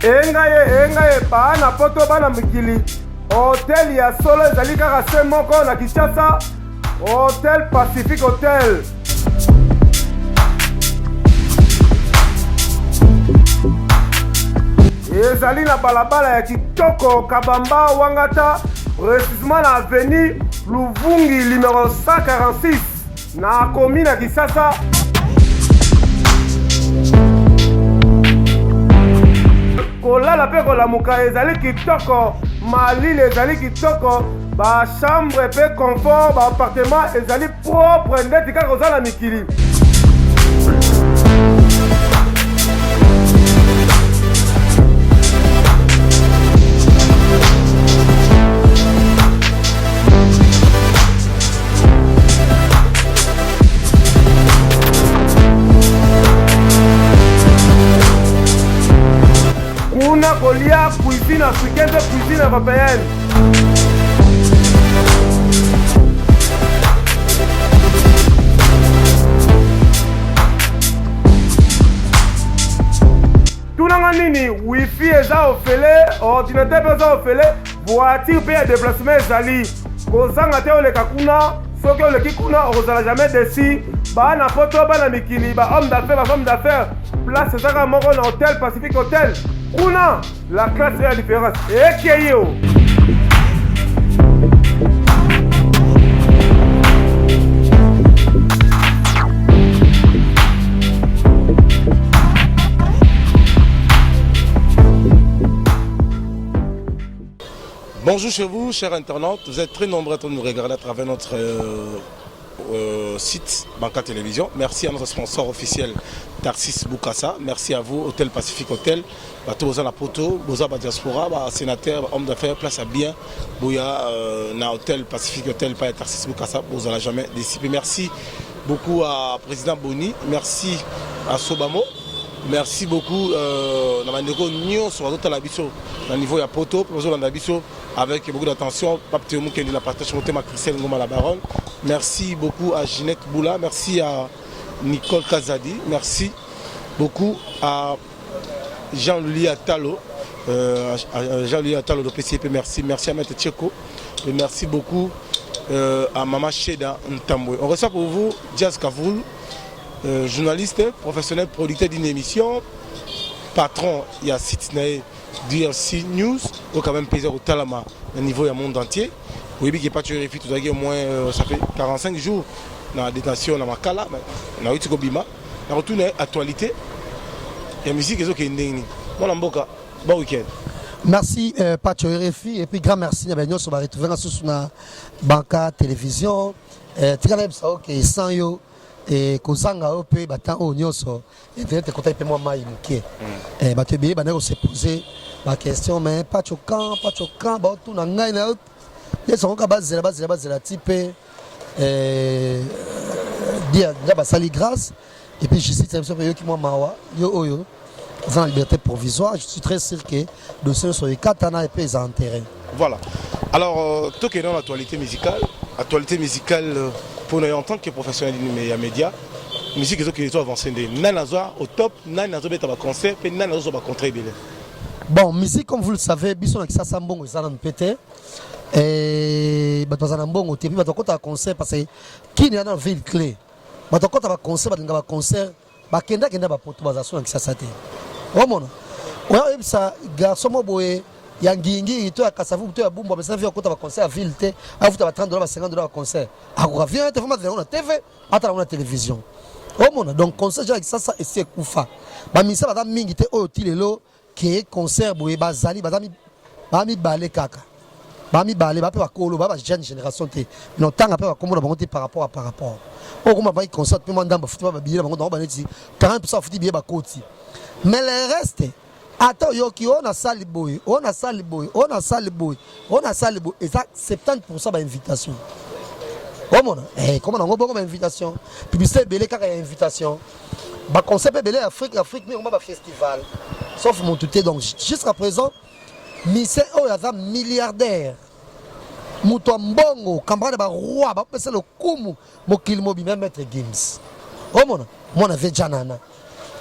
engaye bana poto bana mikili hotel ya solo ezali kaka se moko na Kinshasa, Hotel Pacific Hotel. Ezali na balabala ya kitoko Kabamba Wangata, précisément na avenue Luvungi numéro 146 na commune ya Kinshasa. Kolala pe kolamuka ezali kitoko, malili ezali kitoko, ba chambre pe confort, ba appartement ezali propre ndeti kaka kozala mikili. Kuna kolia cuisine africaine de cuisine européenne. Tunanga nini wifi eza ofele, ordinateur eza ofele, voiture pe ya déplacement ezali. Kozanga te oleka kuna, soki oleki kuna ozala jamais déçu. Bana poto bana mikili, ba homme d'affaires, ba femme d'affaires. Place ezaka moko na Hotel Pacific Hotel. Kuna la classe est la différence. Et qui est yo? Bonjour chez vous, chers internautes. Vous êtes très nombreux à nous regarder à travers notre site Banca Télévision. Merci à notre sponsor officiel Tarsis Boukassa. Merci à vous, Hôtel Pacific Hotel. Bateau Boza Poto, Boza Diaspora, sénateur, homme d'affaires, place à bien. Bouya, na Hôtel Pacific Hotel, pas Tarsis Boukassa, Boza la jamais dissipé. Merci beaucoup à Président Boni. Merci à Sobamo. Merci beaucoup à Mandeko Nyon sur le niveau de Poto, avec beaucoup d'attention. Merci beaucoup à Ginette Boula, merci à Nicole Kazadi, merci beaucoup à Jean-Louis Attalo, Jean-Louis Attalo de PCP, merci à Maître Tcheko, et merci beaucoup à Mama Cheda Ntambwe. On reçoit pour vous Diaz Kavoul, journaliste, professionnel, producteur d'une émission, patron, il y a Sitnae DRC News, ou quand même plaisir au Talama, au niveau du monde entier. Oui, il n'y a pas de vérifier, tout au moins, ça fait 45 jours dans la détention, dans Makala, dans la Bima, dans la actualité, il y a la musique qui est née. Bon week-end. Merci, Pacho RFI, et puis grand merci à nous, on va retrouver sur la Banca Télévision, sans yo. Et kozanga ope batan o nyonso internet kota ipe moi mai mukie bato be bana ko se poser ma question mais pas choquant ba tout na ngai na les sont ka bazela type dia ba sali grâce et puis je cite ça yo ki moi mawa yo oyo en liberté provisoire. Je suis très sûr que dossier sur les katana et puis enterré. Voilà. Alors tout est dans l'actualité musicale pour nous en tant que professionnel des médias, musique qui est avancée au top, nazo beta ba concert et nazo ba contribuer. Bon, musique comme vous le savez, biso na kisasa mbongo ezana mpete et bato bazana mbongo te bato kota concert parce que qui est dans ville clé. Bato kota ba concert ba concert ba kenda ba poto bazaso na kisasa te. Omona. Oya ebisa garçon mo boye yangingi to akasavu to ya bumba besa via kota ba concert à ville te afuta ba $30 ba $50 ba concert akura vient te format na TV ata na télévision omona donc concert ja ça c'est kufa ba misa ba mingi te oyo tilelo ke concert boye bazali bazami ba mi balé kaka ba mi balé ba pe ba kolo ba jeune génération te non tanga pe ba komona bango te par rapport o kuma ba concert pe mandamba futa ba billet bango ba neti 40% futi billet ba koti mais le reste attends, on a sali boy, et ça 70% d'invitation. Comment on a invitation? Publicité belé car invitation. Bah concept belé Afrique, mais on va festival. Sauf mon touté donc jusqu'à présent, Michel Oyaza milliardaire. Mutombongo, campagne de roi, bah c'est le kumu, mokil mobi même maître Gims. Mon avait Janana.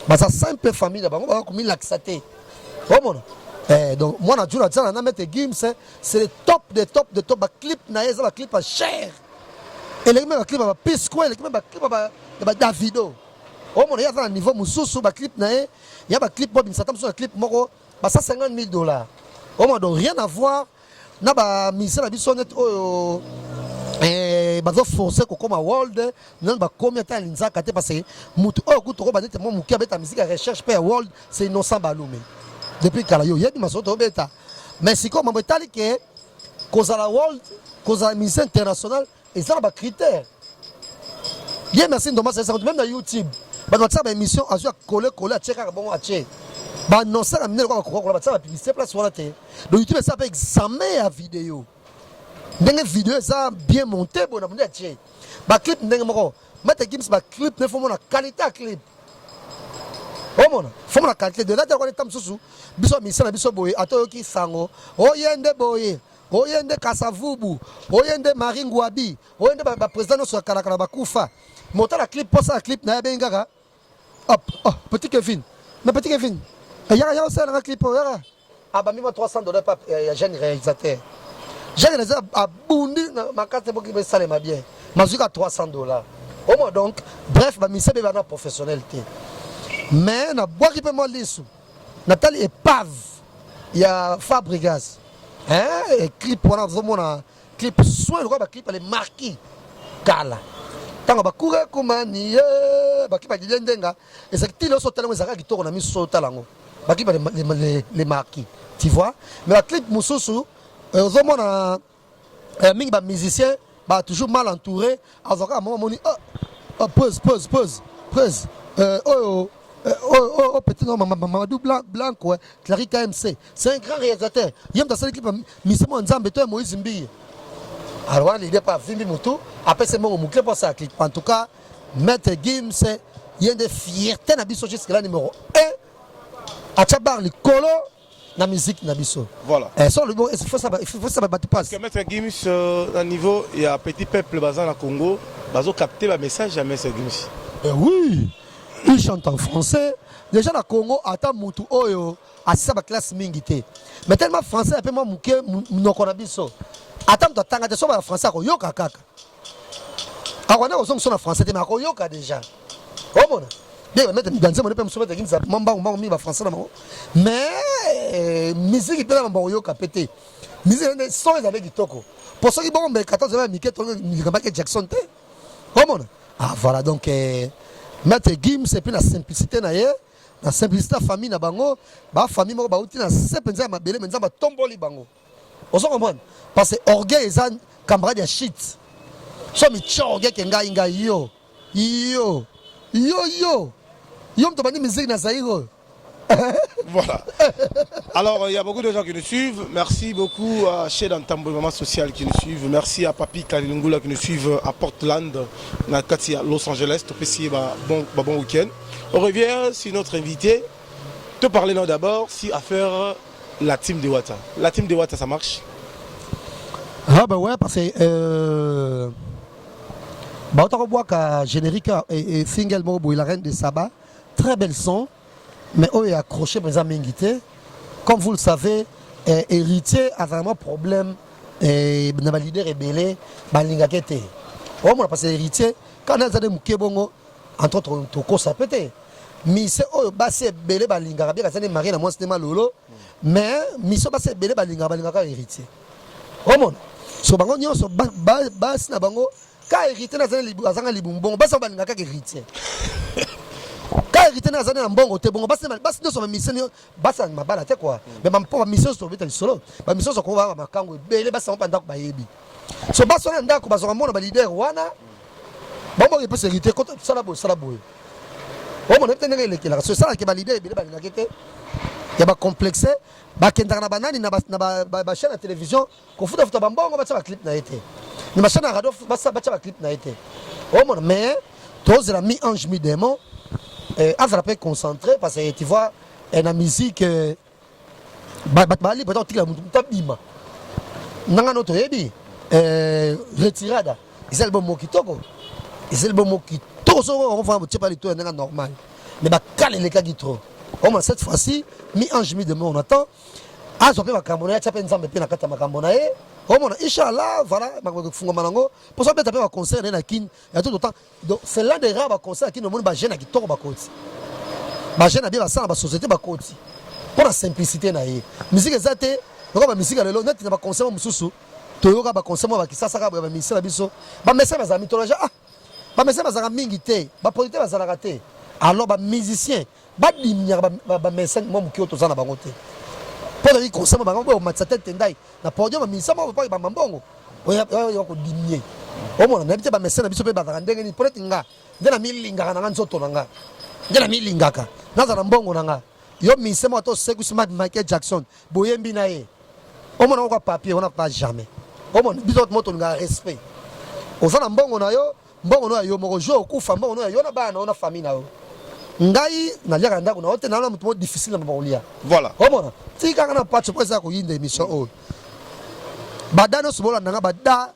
Bah ça simple famille, bah on va comme laxaté. Omona. Donc moi na jura ça na mettre Gims c'est le top des top de top ba clip na eza ba clip cher. Et les mêmes clip ba P-Square, les mêmes clip ba Davido. Omona ya na niveau mususu ba clip na e, ya ba clip Bob Insata sur clip moko ba $150,000. Omona donc rien à voir na ba mise na biso net oyo bazo forcer ko koma world non ba combien temps linzaka te parce que mutu oyo kuto ko ba net mo mukia beta musique recherche pe world c'est innocent balume. Depuis kala yo yebi masoto beta mais si comme mbetali ke cause la world cause la mise internationale et ça ba critère bien merci ndoma ça même na YouTube ba notre ça ba émission a coller checker bon a che ba non ça amener ko ko ba ça ba publicité place wala te donc YouTube ça peut examiner la vidéo ndenge vidéo ça bien monté bon na monde a che ba clip ndenge moko mettre Gims ba clip ne faut mon qualité clip. Omona fomo la qualité de la ta ko tam susu biso misana biso boye atoyoki sango oyende boye oyende kasavubu oyende maringwabi oyende ba président so kala kala bakufa monta la clip posa la clip na bengaka hop petit Kevin mais petit Kevin ya ça la clip ya aba mima $300 pas jeune réalisateur jeune réalisateur a bundi ma carte pour qui me sale ma bien mazuka $300. Omona donc bref ba misebe bana professionnel te. Mais na bois qui peut moi l'isu Nathalie épave il y a Fabregas et clip on a vraiment clip soin le ba clip les marquis kala tanga ba courir comme ni ba clip di lendenga et c'est que tilo sotala mo zaka kitoko na mi sotala ngo ba clip les marquis tu vois mais la clip mususu vraiment na mingi ba musicien ba toujours mal entouré avocat moment moni pause oh petit non Mamadou Blanco Clary KMC c'est un grand réalisateur il aime dans cette équipe Misemo Nzambe toi Moïse Mbi alors il n'est pas Vimbi Mutu après c'est mon clip pour ça clip en tout cas Maître Gims il y a des fiertés na biso jusqu'à la numéro 1 à Tchabar le colo la musique na biso voilà sur le bon il faut ça battre pas parce que Maître Gims à niveau il y a petit peuple bazan à Congo bazo capter le message à Maître Gims. Oui. Il chante en français. Déjà, dans le Congo, attends, Moutou Oyo, à sa classe mingité. Mais tellement français, après moi, mouké, mounokonabiso. Attends, tu as des choses en français, à Yoka Kaka. Ah, on a aussi son français, mais à Yoka déjà. Comment bien, mais dans ce moment, on peut me dire, Mamba, on m'a français, mais musique, il peut avoir Yoka pété. Musique, son est avec Toko. Pour ceux qui vont me 14 ans, Michael Jackson, comment ah, voilà, donc. Maître Gims et puis la simplicité la simplicité de la famille na bango ba famille moko ba uti na sepenza mabele menza ba tomboli bango oso comprendre parce que orgueil ezan camarade ya shit so mi orgueil ke ngai yo mto bani musique na zairo. Voilà. Alors, il y a beaucoup de gens qui nous suivent. Merci beaucoup à Chez Tambo, Maman Social qui nous suivent. Merci à Papi Kalilungula qui nous suivent à Portland, à Los Angeles. Bon week-end. On revient sur notre invité. Te parler nous d'abord si à faire la team de Wata. La team de Wata, ça marche? Ah bah ouais, parce que bah autant voit qu'à générique et single Mobo, la reine de Saba, très bel son. Mais on est accroché par les Mingité. Comme vous le savez, héritier a vraiment problème dans le leader rebelle, Balingakete. On a passé héritier, quand on a des Moukébongo, entre autres, Toko ça peut être. Mais c'est bassé belé Balingaka, bien que marié à moi c'était malolo, mais mission bassé belé Balingaka héritier. On a. So bango nyo so bas na bango, quand héritier na zana libumbo, bas Balingaka héritier. Quand hérité na zana mbongo te bongo bas no so mission bas na bala te quoi mais ma po mission so beta solo ba mission so ko ba makango bele bas on panda ko ba yebi so bas on ndako ba so mona ba leader wana bongo ke peut hérité ko sala boy o mona peut ngele ke la so sala ke ba leader bele ba ngakete ya ba complexe ba kenda na banani na ba chaîne de télévision ko futa ba mbongo ba clip na été ni ma chaîne radio ba clip na été o mona mais tous la mi ange mi démon Azra peut concentrer parce que tu vois la musique bali peut-être la mutabima nanga noto yebi retirada ils album mokitoko ils album mokitoko so on va me pas les tout normal mais ba kale les cas trop Au moins cette fois-ci, mi ange mi demain on attend. Ah, ça peut makambonaye, ça peut nzambe pe na kata makambonaye. Au moins inchallah, voilà, mafunga manango. Pour ça peut taper un concert na kin, il y a tout autant. Donc c'est l'un des rares concerts qui nous montre ba jeune qui toko ba koti. Ba jeune bien ba ça ba société ba koti. Pour la simplicité na ye. Musique ezate, donc ba musique lelo net na ba concert mususu. Toyoka ba concert mo ba kisasa ka ba musique na biso. Ba message ba mythologie ah. Ba message ba za mingi te, ba producteur ba za raté. Alors ba musicien ba dimnya ba message mo mukio to zana bango te. Pour les concert mo bango ba matsate tendai na podium ba musicien mo ba mbongo. Oya ko dimnye. O mo na bite ba message na biso pe ba za ndenge ni peut-être nga. Ndena milinga na nzoto na nga. Ndena milingaka. Na za mbongo na nga. Yo musicien mo to seku Michael Jackson boyembi na ye. O mo na ko papier on n'a pas jamais. O mo biso moto nga respect. O za na mbongo na yo mbongo no yo moko jo okufa mbongo no yo na bana ona famille na yo ngai na liaka ndako na hote na mutu mo difficile na bakolia voilà omona tika kana patch pour ça ko yinde émission o badano sobola nanga bada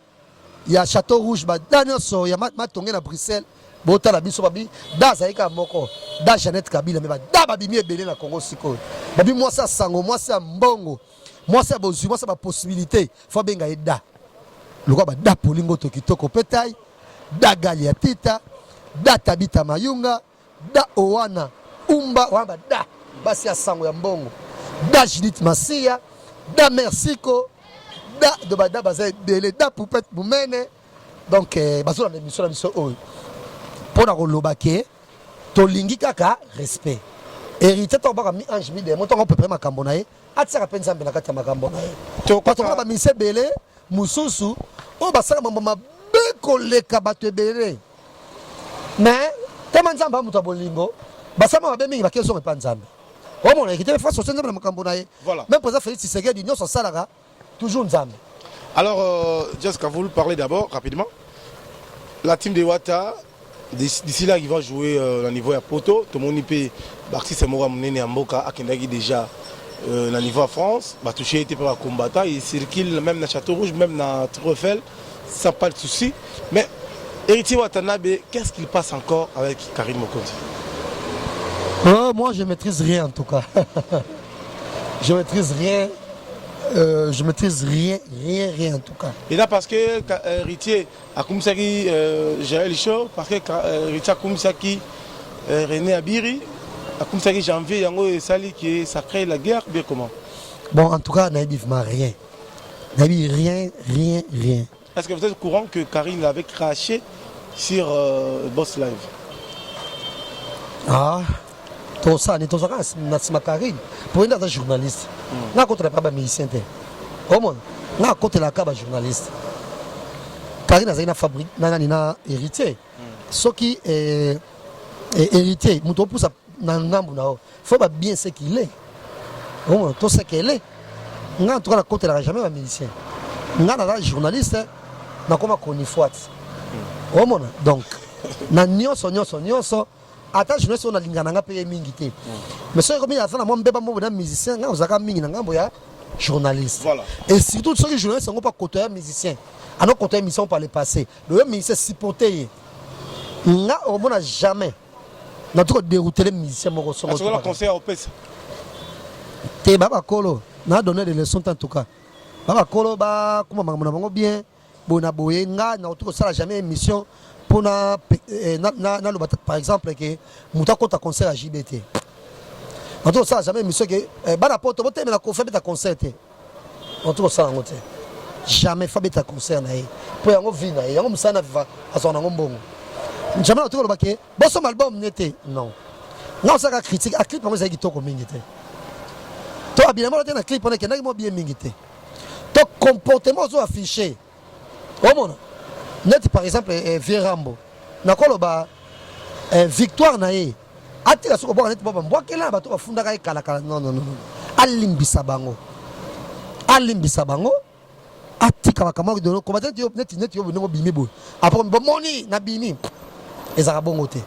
ya Château Rouge badano so ya matonge na Bruxelles bota la biso babi da zaika moko da Jeannette Kabila me bada babimi ebele na Congo siko babi moi ça sango moi ça mbongo moi ça bozu moi ça ba possibilité faut benga eda lokwa bada polingo to kitoko petai da Galia Tita, da Tabita Mayunga, da Owana, Umba, wamba da, Basia Sango ya Mbongo, da Judith Masia, da Mersiko, da de Bada Bazay Bele, da Poupette Moumene. Donc, baso dans l'émission, la mission, pour la rolobake, tolingi kaka, respect. Hérité, tu vas mi ange mi de, mon temps on peut prendre ma cambonaye, atia à peine ça, mais la cambonaye. Tu vas pas mi se Bele, Moussousou, oh, basala maman. Koleka bato ebele mais tellement nzamba mutu bolingo basama babe mingi bakezo me panzambe omona ekite fa so nzamba na makambo na ye même président Félix Tshisekedi nyonso salaka toujours nzambe. Alors Jessica, vous parlez d'abord rapidement la team de Wata d'ici là ils vont jouer au niveau à Poto tout le monde peut l'artiste Mora Munene Amboka akendaki déjà na niveau à France ba touché été par combattant il circule même na Château Rouge même na Trofel. Ça pas de souci, mais Héritier Watanabe, qu'est-ce qu'il passe encore avec Karim Mokonzi? Moi je maîtrise rien en tout cas. Je maîtrise rien. Je maîtrise rien en tout cas. Et là parce que Héritier a Koumsaki Jaël Chaud, parce que Héritier a Koumsaki René Abiri, a Koumsaki Janvier Yango et Sali qui ça crée la guerre, bien comment? Bon en tout cas Naïbif m'a rien. Naïbif rien. Est-ce que vous êtes au courant que Karim l'avait craché sur Boss Live? Ah, tout ça, c'est ma Karim. Pour une journaliste, je ne connais pas les musiciens. Comment? Je ne connais pas les journalistes. Karim a une fabrique, un héritier. Ce qui est héritier, il faut bien ce qu'il est. Tout ce qu'il est. En tout cas, je ne connais jamais les musiciens. Je suis journaliste. Na koma konifuati omona donc na nyonso ata journaliste on alingana nga pe mingi te mais so comme il a fait na moi mbeba mo na musicien nga ozaka mingi na ngambo ya journaliste voilà et surtout ceux qui journalistes sont pas côté musicien ano côté émission par le passé le musicien supporter nga omona jamais na tout dérouter les musiciens mo so sur le concert au PS te baba kolo na donner des leçons en tout cas baba kolo ba kuma mangana bango bien bona boye nga na tout ça jamais émission pour na par exemple que muta kota concert à JBT na tout ça jamais émission que bana poto bote na ko faire ta concert na tout ça ngote jamais faire ta concert na pour yango vina yango musana va asona ngombongo jamais na tout le baké bo son album nete non non ça ka critique a clip ngo za kitoko mingi te to abinalement na clip on est que na mo bien mingi te to comportement zo affiché. Comment? Net par exemple Vérambo. Nakoloba victoire nae. Atira soko ba net baba mbwakela bato bafunda kai kala non. Alimbisa bango. Atika bakama de combattant yo net yo bongo bimi bo. Après bon moni na bimi. Ezaka bongo te.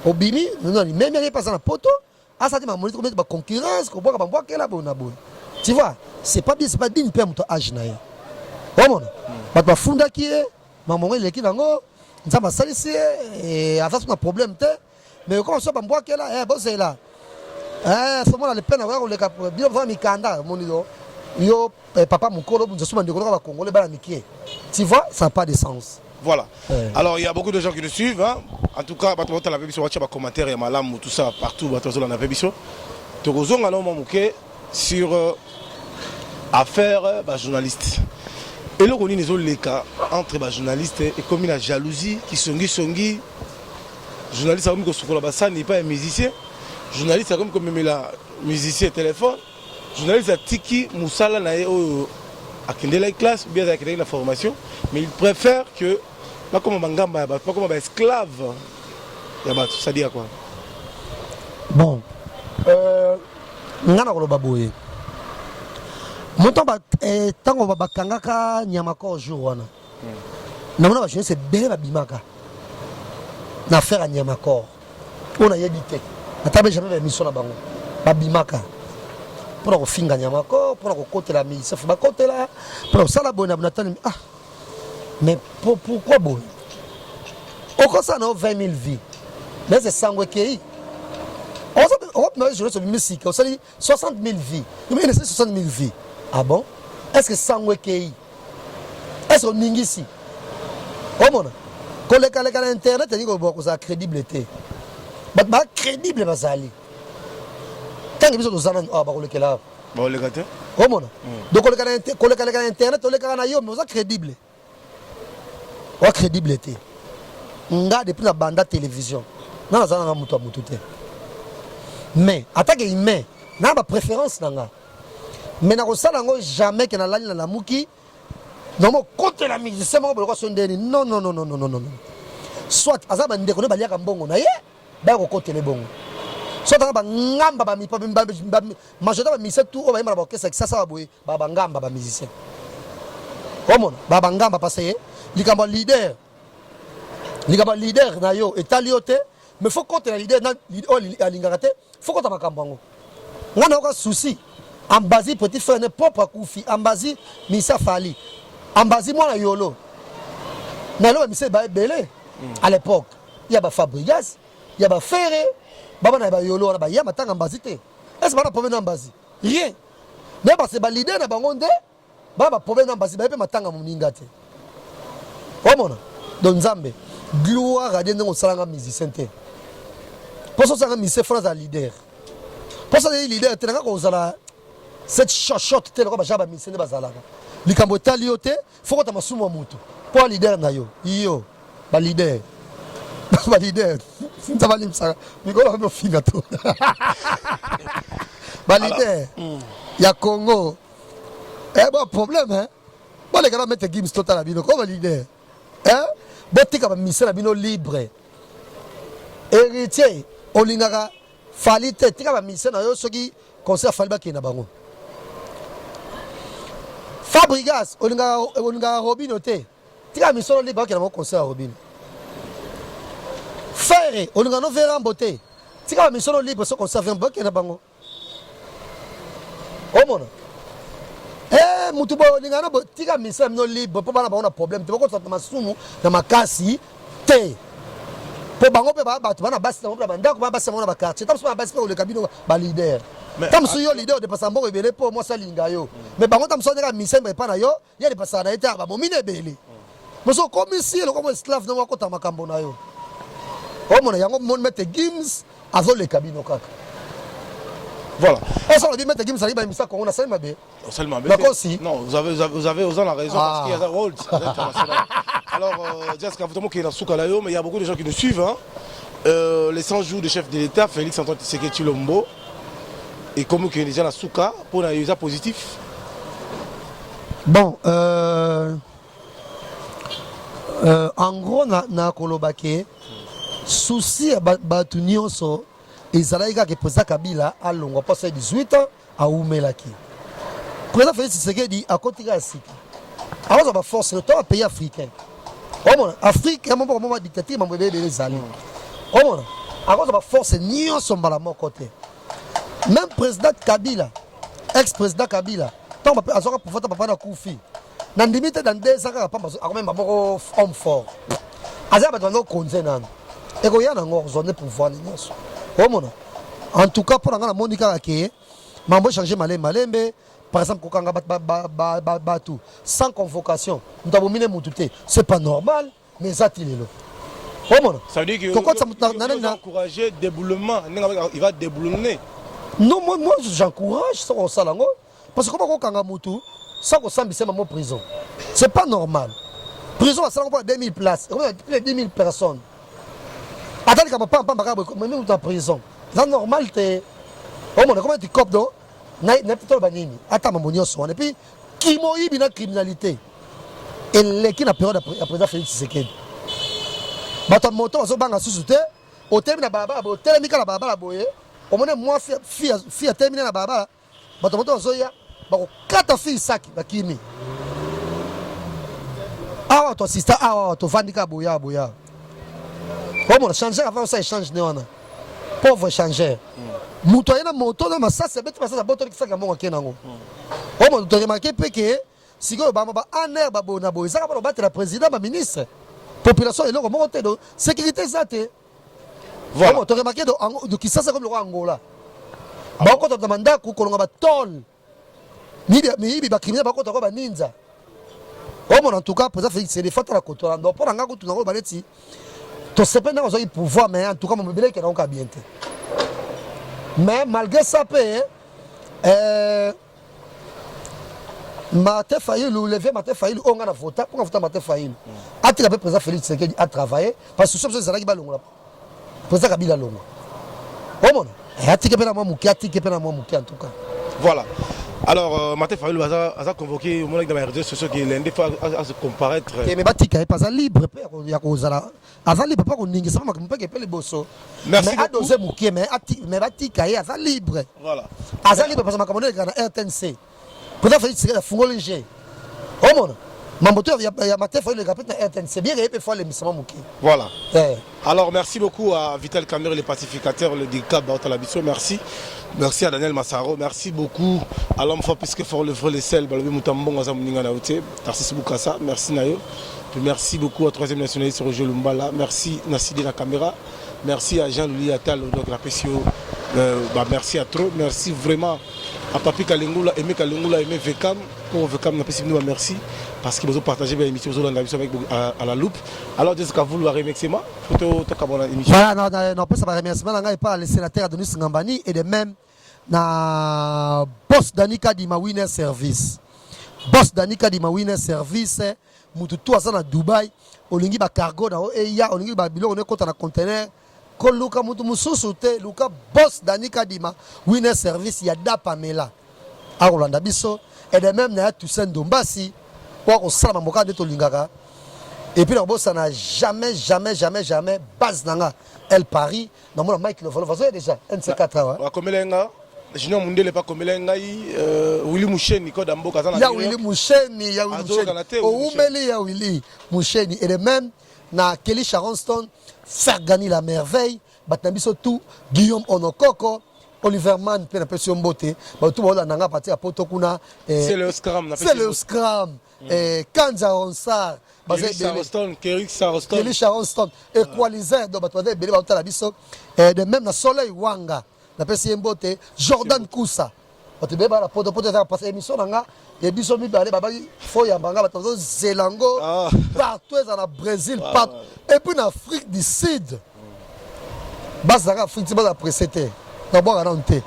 Obimi non même il passe na poto. Asa ti ma moni ko mettre ba concurrence ko boka mbwakela bona bo. Tu vois, c'est pas digne pe muto âge nae. Comment? Bato bafundaki ye mamongo eleki nango nzambe asalisi ye ata so na problème te mais comment so bambwakela bozela somona le pena ko leka bio va mikanda monido yo papa mukolo bunza suma ndeko ba congolais ba mikie. Tu vois, ça n'a pas de sens. Voilà. Alors il y a beaucoup de gens qui nous suivent hein. En tout cas, bato la bébiso watcha ba commentaire et malam tout ça partout bato la bébiso. Tokozonga no mamuke sur affaire journaliste. Et là on est les cas entre journalistes et comme la jalousie qui songi journaliste comme que Soukola Bassa n'est pas un musicien. Journaliste comme la musicien téléphone. Journaliste a tiki Moussala na a kendela classe bien avec la formation, mais il préfère que pas comme mangamba pas comme esclave. Ça dit à quoi? Bon. Ngana ko baboye. Montant ba tango ba kangaka nyama ko jour wana. Na mona ba jeune c'est belle ba bimaka. Na faire nyama ko. On a yébité. Atabe jamais mission na bango. Ba bimaka. Pour qu'on finga nyama ko, pour qu'on côté la mise, ça faut pas côté là. Pour ça la bonne abonatane. Ah. Mais pourquoi bon? Au quoi ça n'a 20 000 vies. Mais c'est sangue qui on va jouer sur la musique, on dit 60 000 vies. Il me dit 60 000 vies. Ah bon? Est-ce que sangue qui est-ce qu'on ningi ici? Oh mon. Quand les cas internet, il dit que ça crédibilité. Mais crédible va ça aller. Tant que vous avez ah bah on là. Bon les gars. Oh mon. Donc quand les cas internet, on les cas na yo mais ça crédible. Oh crédibilité. Nga depuis la bande télévision. Na za na mutu mutu te. Mais attaque humain, na ba préférence nanga. Mais na ko sala ngo jamais que na la na muki. Non mo contre la musique, c'est mo ko sondeni. Non. Soit azaba ndeko ne baliaka mbongo na ye, ba ko côté le bongo. Soit ba ngamba ba mi pa majorité ba mise tout o ba yima ba orchestre ça ba boye ba ngamba ba musicien. Comment ba ngamba passer likamba leader. Likamba leader na yo etaliote mais faut compter la leader na alingakate faut compter makambango. Ngana ko souci ambazi petit frère ne propre koufi ambazi misa fali. Ambazi moi na yolo. Na lo mise ba belé à l'époque. Il y a ba Fabrigas, il y a ba Ferré. Baba na ba yolo na ba ya matanga mbazi te. Est-ce pas problème na mbazi? Rien. Mais parce que ba leader na bango nde baba problème na mbazi ba pe matanga muninga te. Omona. Don Nzambe gloire à Dieu on salanga musicien te. Pour ça ça musicien France à leader. Pour ça les leader te nga ko zala cette shot te ko ba jaba musicien ba zalaka. Likambo taliote faut ko ta masumu mutu. Pour leader na yo. Yo ba leader. Ba leader. Ça va l'imsa. Miko la me finga to. Ba leader. Il y a Congo. Bon problème hein. Bon les gars mettre Gims total à bino comme leader. Hein? Botika ba mise la bino libre. Héritier olingaka falite tika ba mise na yo soki concert fali ba kina bango. Fabrigas olingaka Robin te. Tika mise libre ba kina bango concert Robin. Ferré olingaka no vera mbote. Tika ba mise libre so concert ba kina bango. Omona. Mutu bo lingana bo tika misa no libre po bana ba on a problème te ko tsata masumu na makasi te po bango pe ba batu bana basi na ba ndako ba basi na ba quartier tam so ba basi ko le kabino ba leader tam so yo leader de pasa mboko ebele po mo sa linga yo mais bango tam so ndeka misa ba pa na yo ya de pasa na ete ba momine ebele mo so comme ici le comme esclave na ko ta makambo na yo o mona yango mon mette Gims azo le kabino kaka. Voilà. On a dit mettre Gims Saliba Misa qu'on a seulement bé. Seulement bé. Non, vous avez la raison parce qu'il y a un rôle international. Alors, Jessica, vous qui est dans Soukalayo, mais il y a beaucoup de gens qui nous suivent. Hein. Les 100 jours de chef de l'État, Félix Antoine Tshisekedi Tshilombo, et comme qui est déjà dans Souka pour un résultat positif. Bon, en gros, na kolobake souci batu nyonso. Et Zalaïga qui président Kabila a longue passé 18 ans à Oumelaki. Président Félix Tshisekedi a continué à Siki. Alors ça va forcer le temps à pays africain. Afrique, il y a un moment de dictature, il y a des alliés. Alors ça va forcer Nyon son balamo côté. Même président Kabila, ex-président Kabila, tant que Azora pour faire papa na Koufi. Dans limite dans 2 ans, pas même un homme fort. Azara va nous conseiller nan. Et qu'il y a un zone pouvoir Omona. En tout cas, pour la Monica qui mambo changer malembe. Par exemple, tout sans convocation, nous avons mis les c'est pas normal, mais ça il est là. Ça veut dire que vous encouragez le déboulement, il va déboulonner. Non, moi j'encourage ça au salango parce que comment on mutu ça qu'on s'en bisse en prison. C'est pas normal. Prison ça on 2000 places, plus de 10 000 personnes. Attends que papa mais nous en prison. C'est normal te. Comment tu copes donc n'a pas banini. Attends mamonio son et puis qui moyi bina criminalité. Et les qui na période après Félix Tshisekedi. Bato moto zo banga susute, au terme na baba, au terme na baba la boye. Au moins moi fille terminé na baba. Bato moto zo ya, bako kata fille saki bakimi. Ah toi sister, ah toi vandika boya. Comment changer avant ça échange ne wana. Pauvre changer. Muto yana moto na masa c'est bête parce que boto ki saka monga kenango. Oh mon tu remarqué que si go ba aner ba bona boy ça ba battre le président ba ministre. Population est là comment monter de sécurité ça te. Voilà. Tu remarqué de qui ça c'est comme le Angola. Ba ko to demanda ku kolonga ba tol. Mibi ba criminel ba ko to ba ninja. Oh mon en tout cas président Félix c'est des fautes à la côte là. Donc pour nga ko tu na ko ba leti. To sepe na zo pouvoir mais en tout cas mon bébé qui na ko bien te. Mais malgré ça, Martin Fayulu, levé Martin Fayulu, on a voté pour voter Martin Fayulu. A tiré le président Félix Tshisekedi à travailler parce que ce sont les gens qui président Kabila Longo. Oh mon, a tiré la main mouki, a tiré la main mouki en tout cas. Voilà. Alors, Martin Fayulu a convoqué au moment de la réseaux sociaux qui l'un des fois à se comparaître. Mais Batika est pas libre, il y a cause là. Avant libre pas qu'on n'ingue ça, mais pas que les bosso. Merci. Mais à doser mouki, mais Batika est avant libre. Voilà. Avant libre parce que ma commande est dans RTNC. Peut-être Félix Tshisekedi a fungé léger. Oh mon. Mamboto il y a Martin Fayulu le capite dans RTNC. Bien qu'il fois les missions mouki. Voilà. Alors merci beaucoup à Vital Kamerhe, le pacificateur, le DICAB, merci. Merci à Daniel Massaro, merci beaucoup à l'homme fort puisque fort le vrai les sel, merci Nayo. Merci beaucoup à 3e nationaliste Roger Lumbala, merci Nassidi la caméra, merci à Jean-Louis Attal, donc la PCO, merci à trop, merci vraiment à Papi Kalengula, Aimé Vekam, pour Vekam, merci parce qu'ils ont partagé l'émission à la loupe. Alors, est-ce que vous le remerciez moi pour l'émission? Voilà, non, ça va remercier. Je pas le sénateur Adonis Ngambani et de même na boss Danika Dima Winner Service. Boss Danika Dima Winner Service, mututu asa na Dubai, olingi ba cargo na eya, olingi ba bilo on est content na conteneur. Ko luka mutu mususu te, luka boss Danika Dima Winner Service ya da Pamela. A Rolanda biso et de même na Toussaint Dombasi. Pour ça, ma de Tolingara. Et puis, ça n'a jamais base dans El Paris. Dans mon Mike, le vol, vous avez déjà NC4. Comme l'enga, Junior Mundele pas comme l'enga, Willy Moucheni, Code Ambo, Kazan. Il y a Willy Moucheni, il y a Willy Moucheni. Et de même, na Kelly Charonston, faire gagner la merveille. Batnabiso tout, Guillaume Onokoko. Oliver Mann, plein de pression beauté. Tout le monde a parti à Potokuna. C'est le scrum. C'est le scrum. Kanza Ronsar. Kelly Charonston. Equalizer. Donc, tu vas de même, na Soleil Wanga. La pression beauté. Jordan Koussa. Tu vas la Potokuna. Parce que l'émission, et biso mi balé babaki faut yambanga batazo Zelango partout dans le Brésil partout et puis en Afrique du Sud. Bazara Afrique tu vas précéder. D'abord à l'enté.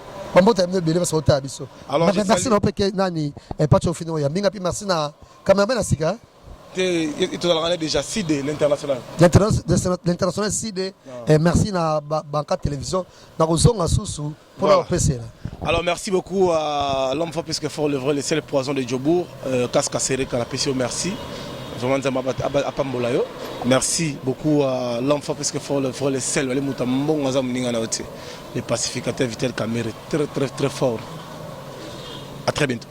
Alors merci na peke nani et pas chofino ya minga pi merci na cameraman asika. Et tu as déjà CID l'international. L'international CID et merci na banca télévision na kozonga susu pour la PC. Alors merci beaucoup à l'homme fort puisque fort le vrai le seul poison de Djobour casque serré à la PCO merci. Vraiment à Pambolayo. Merci beaucoup à l'homme fort puisque fort le vrai le seul les mutambo les pacificateurs Vital Kamerhe très fort. À très bientôt.